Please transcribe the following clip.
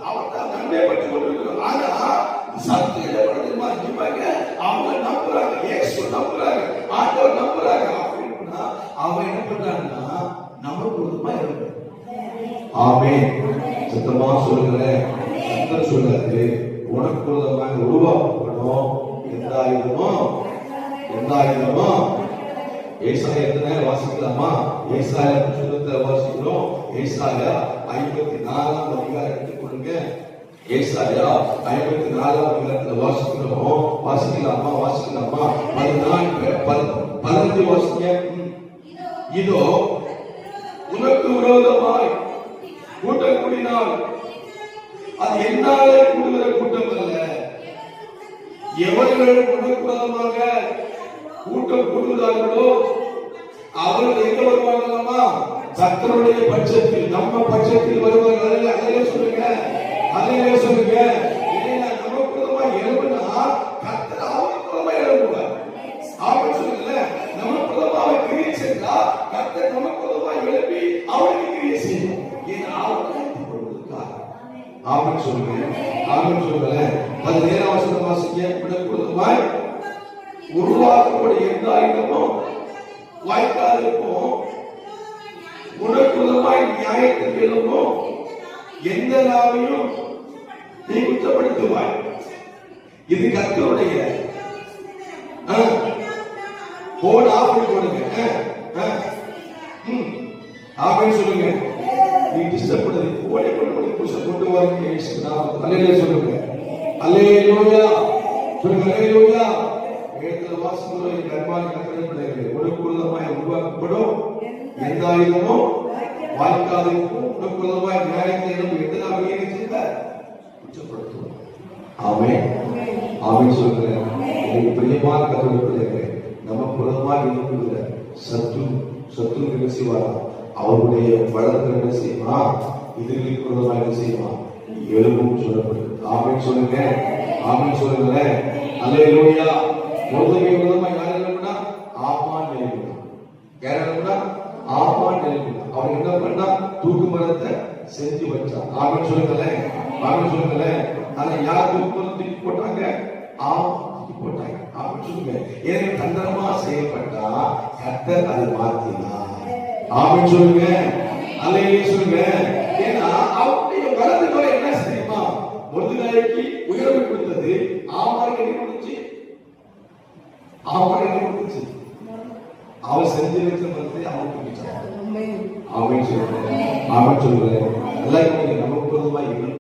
அவர் தான் நன்மை பெற்றுக் கொண்டிருக்கிறார். ஆனா சத்தியம் அவங்க நம்புறாங்க, இயேசு நம்புறாங்க, ஆண்டவர் நம்புறாங்க. அப்படின்னா அவன் என்ன பண்றாங்கன்னா நமக்கு விருப்பமா இருக்கு. ஆமென். சத்தமா சொல்லுகிறேன். கர்த்தர் சொல்றாரு, உனக்கு விருப்பமாக உருவாக்கப்படும் எந்த ஆயுதமோ ஏசாயா எத்தனை வாசிக்கலாமா? ஏசாயா புத்தகத்தை வாசிக்கிறோம். ஏசாயா 54 அதிகாரத்துக்கு கொடுங்க. ஏசாயா 54 அதிகாரத்துல வாசிக்கிறோம். வாசிக்கலாமா? 15 வாசிங்க. இதோ உனக்கு விரோதமாய் கூட்டம் கூடினால் அது என்னாலே கூடுகிற கூட்டம் அல்ல. எவர்கள் உனக்கு விரோதமாக கூட்டம் கூடுகிறார்களோ அவர்கள் எங்க வருவாங்களாமா? கர்த்தருடைய பட்சத்தில், நம்ம பட்சத்தில் வருவார்கள். அதையே சொல்லுங்க, அதையே சொல்லுங்க. நமக்கு விரோதமாக எழுப்புனா கர்த்தர் அவருக்கு விரோதமாக எழுப்புவார். அவன் சொல்லுங்க, நமக்கு விரோதமாக கிரியை செஞ்சா கர்த்தர் நமக்கு விரோதமாக எழுப்பி அவருக்கு கிரியை செய்யும். ஏன்னா அவருக்கு ஆமென் சொல்லுங்க, ஆமென் சொல்லுங்க. 17 வசனம் வாசிங்க. உனக்கு விரோதமாய் உருவாக்கப்படும் எந்த ஆயுதமும் வாய்க்காலுக்கும் உனக்கு விரோதமாய் நியாயத்துக்கு எழும்பும் எந்த நாவையும் நீ குற்றப்படுத்துவாய். இது கர்த்தருடைய போன் ஆஃப் பண்ணி கொடுங்க. ஆமென் சொல்லுங்க. நீ டிஸ்டர்ப் பண்ணது போனே பண்ணி புஷ் கொண்டு வரீங்க. அல்லேலூயா சொல்லுங்க, அல்லேலூயா சொல்லுங்க, அல்லேலூயா. வேதத்துல வாசிக்கிறோம். என் அன்பான கர்த்தருடைய பிள்ளைகளே, உனக்கு விரோதமாய் உருவாக்கப்படும் எந்த ஆயுதமும் வாய்க்காலுக்கும் உனக்கு விரோதமாய் நியாயத்தை எழும்பும் எந்த நாவையும் குற்றப்படுத்தும். ஆமென், ஆமென் சொல்லுங்க. பிரியமான கர்த்தருடைய பிள்ளைகளே, நமக்கு விரோதமாய் எழும்புகிற சத்துரு என்ன செய்வாரா? அவருடைய வளர்த்து என்ன செய்யுமா? எதிரிகளுக்கு விரோதமாக என்ன செய்யுமா? எழுப்பும் சொல்லப்படுது. ஆமென் சொல்லுங்க, ஆமென் சொல்லுங்க, அல்லேலூயா. ஒருத்தருக்கு விரோதமாக யார் எழுப்புனா? ஆமான் எழுப்பினா. யார் எழுப்புனா? ஆமான் எழுப்பினா. அவன் என்ன பண்ணா? தூக்கு மரத்தை செஞ்சு வச்சான். ஆமென் சொல்லுங்களேன், ஆமென் சொல்லுங்களேன். ஆனா யார் தூக்கு மரம் தூக்கி போட்டாங்க? தூக்கி போட்டாங்க. ஆமென் சொல்லுங்க. ஏன்னா தந்திரமா செய்யப்பட்டா கர்த்தர் அதை மாத்தினார். ஆமென் சொல்லுங்க, அல்லேலூயா சொல்லுங்க. ஏன்னா அவருடைய வலது கரம் என்ன செய்யுமா? மொர்தெகாய்க்கு உயர்வு கொடுத்தது. ஆமானுக்கு என்ன கொடுத்துச்சு? அவன் செஞ்சு வச்ச மரத்தை அவன் கொடுத்தான். ஆமென் சொல்லுங்க, ஆமென் சொல்லுங்க. எல்லாரும் நமக்கு விரோதமா